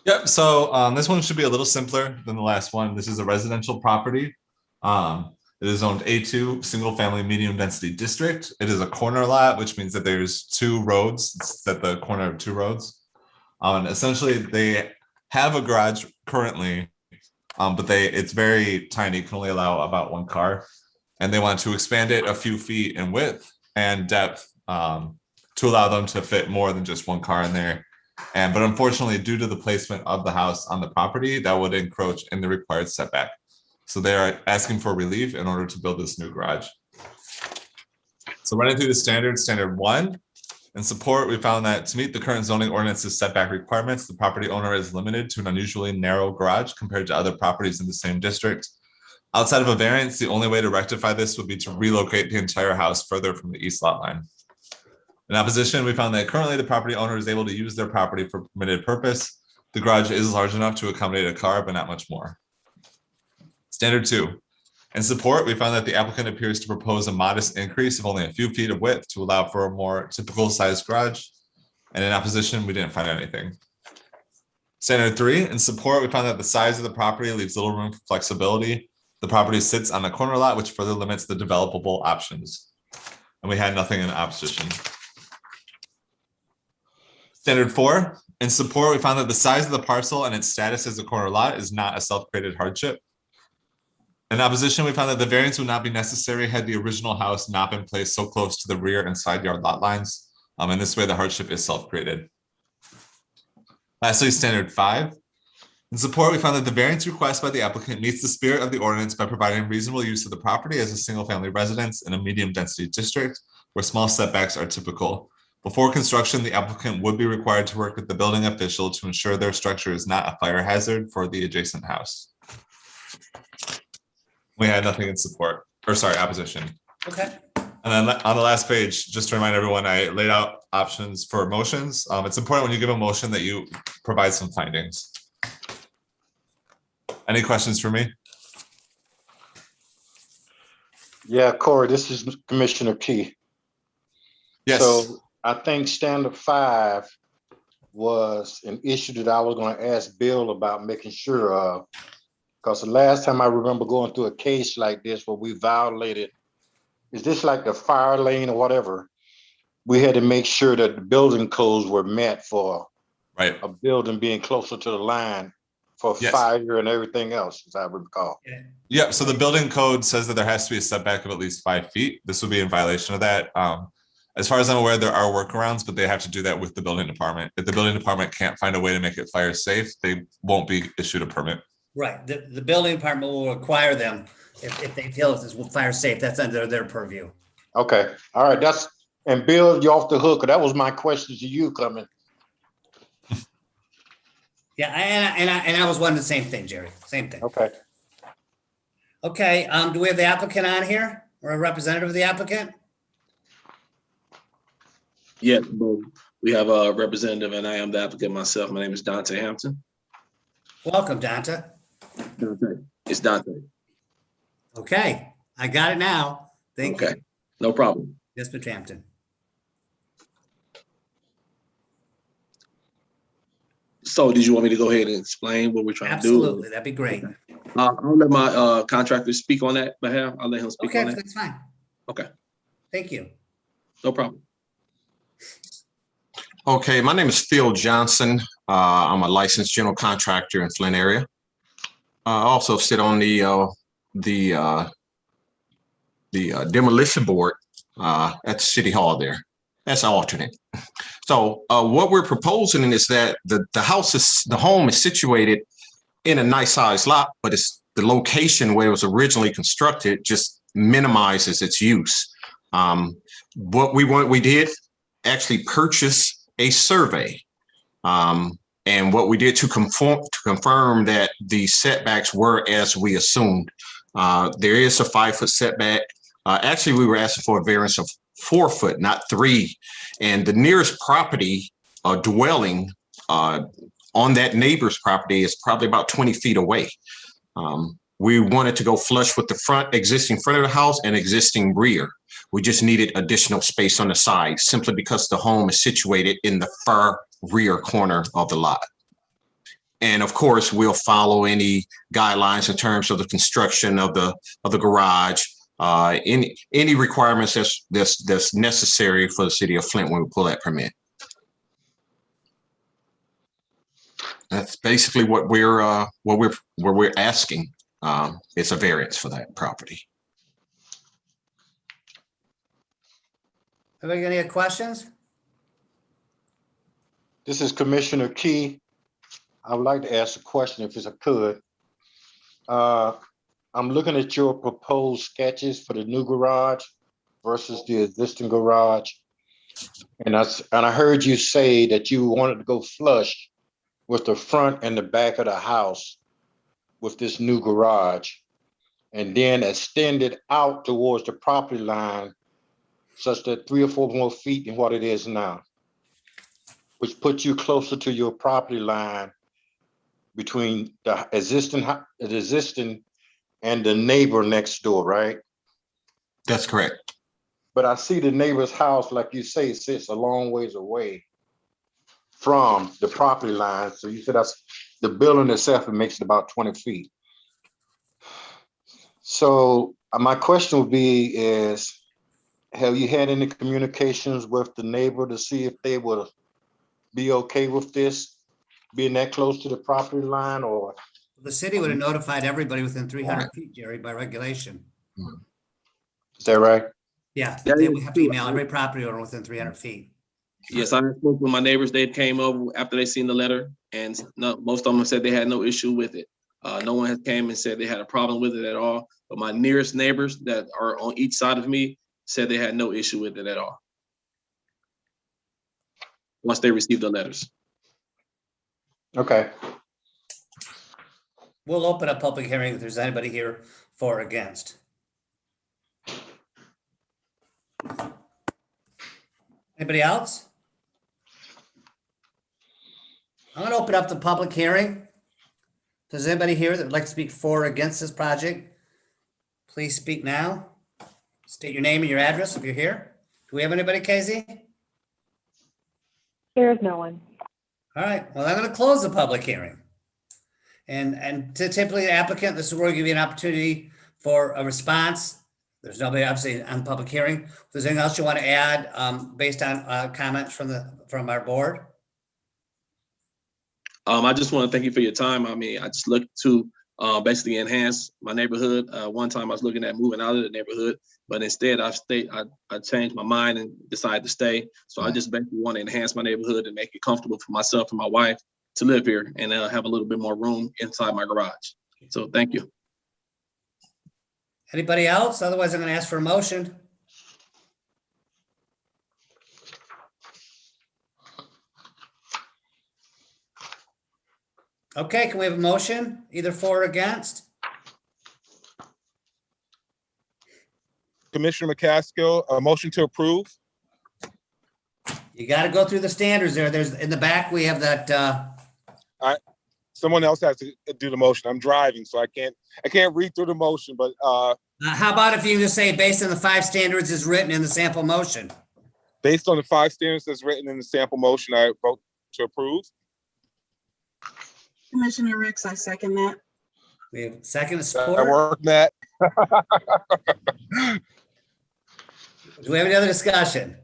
Yep. So this one should be a little simpler than the last one. This is a residential property. It is zoned A2, single family medium density district. It is a corner lot, which means that there's 2 roads. It's at the corner of 2 roads. And essentially they have a garage currently, but it's very tiny, can only allow about 1 car. And they want to expand it a few feet in width and depth to allow them to fit more than just 1 car in there. But unfortunately, due to the placement of the house on the property, that would encroach in the required setback. So they are asking for relief in order to build this new garage. So running through the standard 1, in support, we found that to meet the current zoning ordinance's setback requirements, the property owner is limited to an unusually narrow garage compared to other properties in the same district. Outside of a variance, the only way to rectify this would be to relocate the entire house further from the east lot line. In opposition, we found that currently the property owner is able to use their property for permitted purpose. The garage is large enough to accommodate a car, but not much more. Standard 2. In support, we found that the applicant appears to propose a modest increase of only a few feet of width to allow for a more typical sized garage. And in opposition, we didn't find anything. Standard 3, in support, we found that the size of the property leaves little room for flexibility. The property sits on a corner lot, which further limits the developable options. And we had nothing in opposition. Standard 4, in support, we found that the size of the parcel and its status as a corner lot is not a self-created hardship. In opposition, we found that the variance would not be necessary had the original house not been placed so close to the rear and side yard lot lines. In this way, the hardship is self-created. Lastly, standard 5. In support, we found that the variance request by the applicant meets the spirit of the ordinance by providing reasonable use of the property as a single-family residence in a medium-density district where small setbacks are typical. Before construction, the applicant would be required to work with the building official to ensure their structure is not a fire hazard for the adjacent house. We had nothing in support, or sorry, opposition. Okay. And then on the last page, just to remind everyone, I laid out options for motions. It's important when you give a motion that you provide some findings. Any questions for me? Yeah, Corey, this is Commissioner Key. Yes. So I think standard 5 was an issue that I was going to ask Bill about making sure of. Because the last time I remember going through a case like this where we violated, is this like the fire lane or whatever? We had to make sure that the building codes were met for a building being closer to the line for fire and everything else, as I recall. Yeah, so the building code says that there has to be a setback of at least 5 feet. This would be in violation of that. As far as I'm aware, there are workarounds, but they have to do that with the building department. If the building department can't find a way to make it fire safe, they won't be issued a permit. Right. The building department will require them if they feel it's fire safe. That's under their purview. Okay. All right. And Bill, you're off the hook. That was my question to you coming. Yeah, and I was wondering the same thing, Jerry. Same thing. Okay. Okay. Do we have the applicant on here or a representative of the applicant? Yes, we have a representative, and I am the applicant myself. My name is Dante Hampton. Welcome, Dante. Dante. It's Dante. Okay, I got it now. Thank you. No problem. Yes, Mr. Hampton. So did you want me to go ahead and explain what we're trying to do? Absolutely, that'd be great. I'll let my contractor speak on that behalf. I'll let him speak on that. Okay, that's fine. Okay. Thank you. No problem. Okay, my name is Phil Johnson. I'm a licensed general contractor in Flint area. I also sit on the demolition board at the city hall there. That's an alternate. So what we're proposing is that the home is situated in a nice sized lot, but it's the location where it was originally constructed just minimizes its use. What we did actually purchase a survey. And what we did to confirm that the setbacks were as we assumed. There is a 5-foot setback. Actually, we were asking for a variance of 4 foot, not 3. And the nearest property dwelling on that neighbor's property is probably about 20 feet away. We wanted to go flush with the existing front of the house and existing rear. We just needed additional space on the side simply because the home is situated in the far rear corner of the lot. And of course, we'll follow any guidelines in terms of the construction of the garage, any requirements that's necessary for the city of Flint when we pull that permit. That's basically what we're asking. It's a variance for that property. Anybody got any questions? This is Commissioner Key. I would like to ask a question if I could. I'm looking at your proposed sketches for the new garage versus the existing garage. And I heard you say that you wanted to go flush with the front and the back of the house with this new garage. and then extend it out towards the property line such that 3 or 4 more feet than what it is now, which puts you closer to your property line between the existing and the neighbor next door, right? That's correct. But I see the neighbor's house, like you say, sits a long ways away from the property line. So you said that's the building itself, it makes it about 20 feet. So my question would be is, have you had any communications with the neighbor to see if they would be okay with this being that close to the property line, or? The city would have notified everybody within 300 feet, Jerry, by regulation. Is that right? Yeah, That they is would have to true. email every property owner within 300 feet. Yes, I spoke with my neighbors. They came over after they seen the letter, and no, most of them said they had no issue with it. No one has came and said they had a problem with it at all. But my nearest neighbors that are on each side of me said they had no issue with it at all once they received the letters. Okay. We'll open a public hearing if there's anybody here for or against. Anybody else? I'm gonna open up the public hearing. If there's anybody here that would like to speak for or against this project, please speak now. State your name and your address if you're here. Do we have anybody, Casey? There's no one. All right, well, I'm gonna close the public hearing. And typically the applicant, this is where we give you an opportunity for a response. There's nobody obviously on the public hearing. If there's anything else you want to add based on comments from our board? I just want to thank you for your time. I mean, I just look to basically enhance my neighborhood. One time I was looking at moving out of the neighborhood, but instead I changed my mind and decided to stay. So I just basically want to enhance my neighborhood and make it comfortable for myself and my wife to live here and have a little bit more room inside my garage. So thank you. Anybody else? Otherwise, I'm going to ask for a motion. Okay, can we have a motion, either for or against? Commissioner McCaskill, a motion to approve. You got to go through the standards there. There's in the back, we have that. Someone else has to do the motion. I'm driving, so I can't read through the motion, but How about if you just say based on the 5 standards as written in the sample motion? based on the 5 standards that's written in the sample motion, I vote to approve. Commissioner Ricks, I second that. We have second That support. worked, Matt. Do we have any other discussion?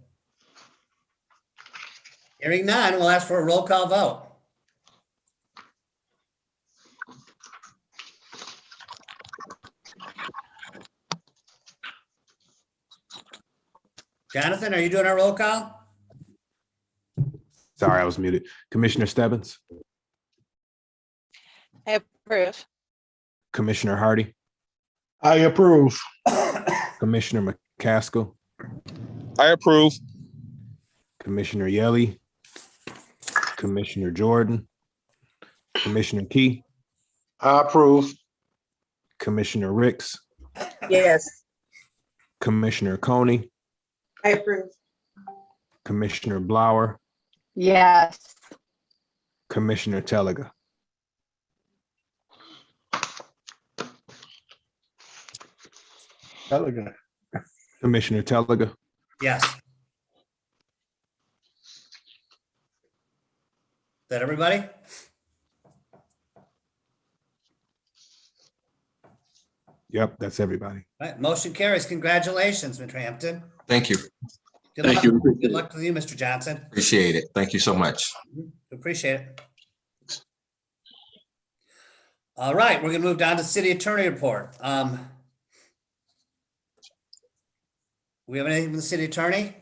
Hearing none, we'll ask for a roll call vote. Jonathan, are you doing our roll call? Sorry, I was muted. Commissioner Stebbins, I approve. Commissioner Hardy, I approve. Commissioner McCaskill, I approve. Commissioner Yelly, Commissioner Jordan, Commissioner Key, I approve. Commissioner Ricks, Yes. Commissioner Coney, I approve. Commissioner Blower, Yes. Commissioner Teliga. Elegant. Commissioner Teliga, Yes. Is that everybody? Yep, that's everybody. All right, motion carries. Congratulations, Mr. Hampton. Thank you. Good Thank luck. you. Good luck with you, Mr. Johnson. Appreciate it. Thank you so much. Appreciate it. All right, we're gonna move down to city attorney report. We have anything from the city attorney?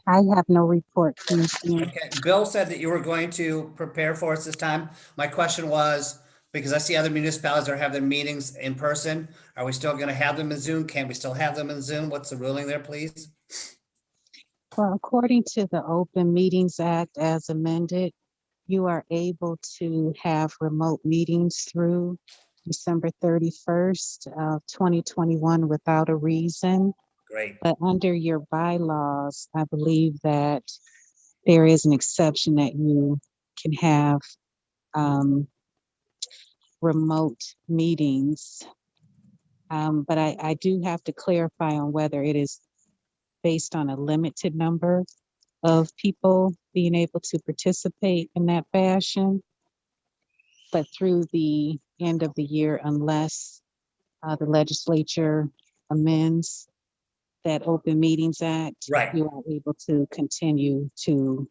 I have no report, Commissioner. Okay, Bill said that you were going to prepare for us this time. My question was, because I see other municipalities are having meetings in person, are we still gonna have them in Zoom? Can we still have them in Zoom? What's the ruling there, please? Well, according to the Open Meetings Act as amended, you are able to have remote meetings through December 31st of 2021 without a reason. Great. But under your bylaws, I believe that there is an exception that you can have remote meetings. But I do have to clarify on whether it is based on a limited number of people being able to participate in that fashion. But through the end of the year, unless the legislature amends that Open Meetings Act, Right. you are able to continue to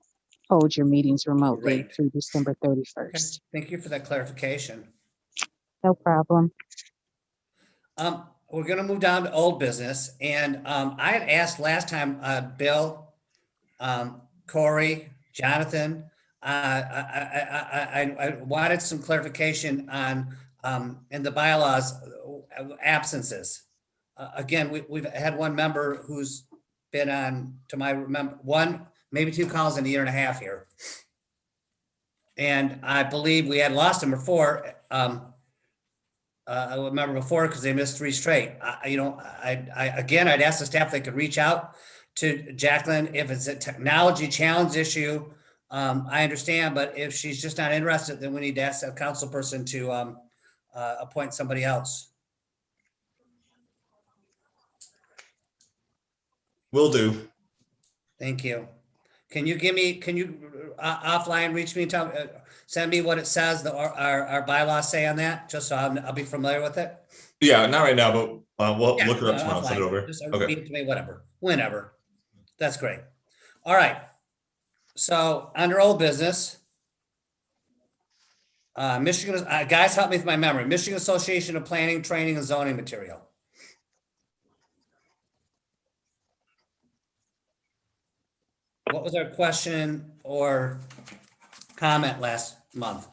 hold your meetings remotely Great. through December Okay. 31st. Thank you for that clarification. No problem. We're gonna move down to old business, and I had asked last time, Bill, Corey, Jonathan, I wanted some clarification on in the bylaws absences. Again, we've had one member who's been on, to my remember, one, maybe two calls in a year and a half here. And I believe we had lost him before. I remember before because they missed 3 straight. Again, I'd ask the staff if they could reach out to Jacqueline if it's a technology challenge issue. I understand, but if she's just not interested, then we need to ask a council person to appoint somebody else. Will do. Thank you. Can you offline reach me and tell, send me what it says, our bylaws say on that, just so I'll be familiar with it? Yeah, not right now, but we'll Yeah, look it up tomorrow, send it offline. over. Just Okay. read it to me, whatever, whenever. That's great. All right. So under old business, Michigan, guys, help me with my memory. Michigan Association of Planning, Training, and Zoning Material. What was our question or comment last month?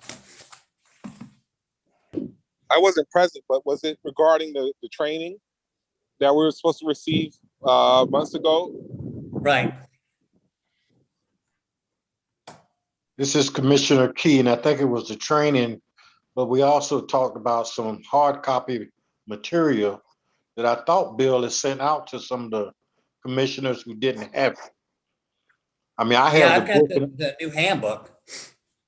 I wasn't present, but was it regarding the training that we were supposed to receive months ago? Right. This is Commissioner Key, and I think it was the training, but we also talked about some hard copy material that I thought Bill has sent out to some of the commissioners who didn't have it. I mean, I Yeah, have I've the got book, the new handbook.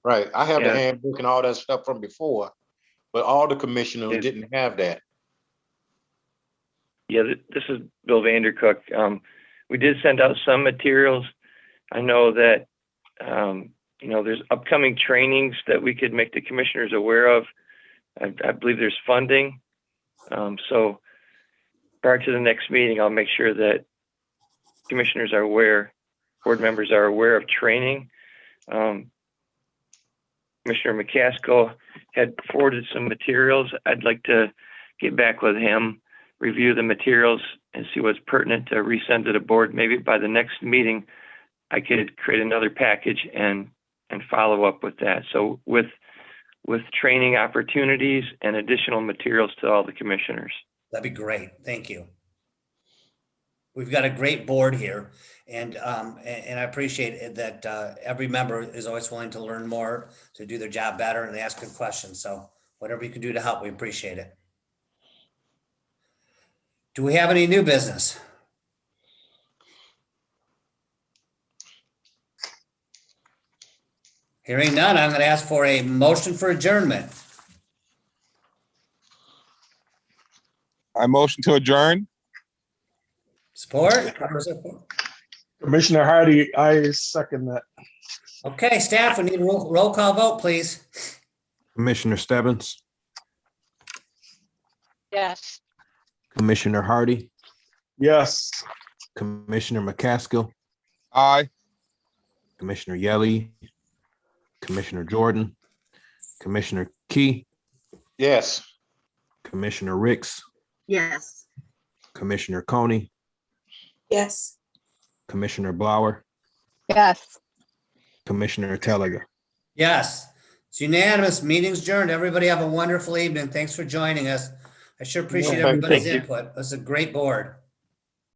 right? I have the Yeah. handbook and all that stuff from before, but all the commissioners Yeah. didn't have that. Yeah, this is Bill Vandercook. We did send out some materials. I know that, there's upcoming trainings that we could make the commissioners aware of. I believe there's funding. So prior to the next meeting, I'll make sure that commissioners are aware, board members are aware of training. Commissioner McCaskill had forwarded some materials. I'd like to get back with him, review the materials, and see what's pertinent to resend to the board. Maybe by the next meeting, I could create another package and follow up with that. So with training opportunities and additional materials to all the commissioners. That'd be great. Thank you. We've got a great board here, and I appreciate it that every member is always willing to learn more, to do their job better, and they ask good questions. So whatever you can do to help, we appreciate it. Do we have any new business? Hearing none, I'm going to ask for a motion for adjournment. I motion to adjourn. Support? Commissioner Hardy, I second that. Okay, staff, we need a roll call vote, please. Commissioner Stebbins, Yes. Commissioner Hardy, Yes. Commissioner McCaskill, Aye. Commissioner Yelly, Commissioner Jordan, Commissioner Key, Yes. Commissioner Ricks, Yes. Commissioner Coney, Yes. Commissioner Blower, Yes. Commissioner Telega. Yes, it's unanimous. Meeting's adjourned. Everybody have a wonderful evening. Thanks for joining us. I sure appreciate Yeah, everybody's thank you. input. It's a great board.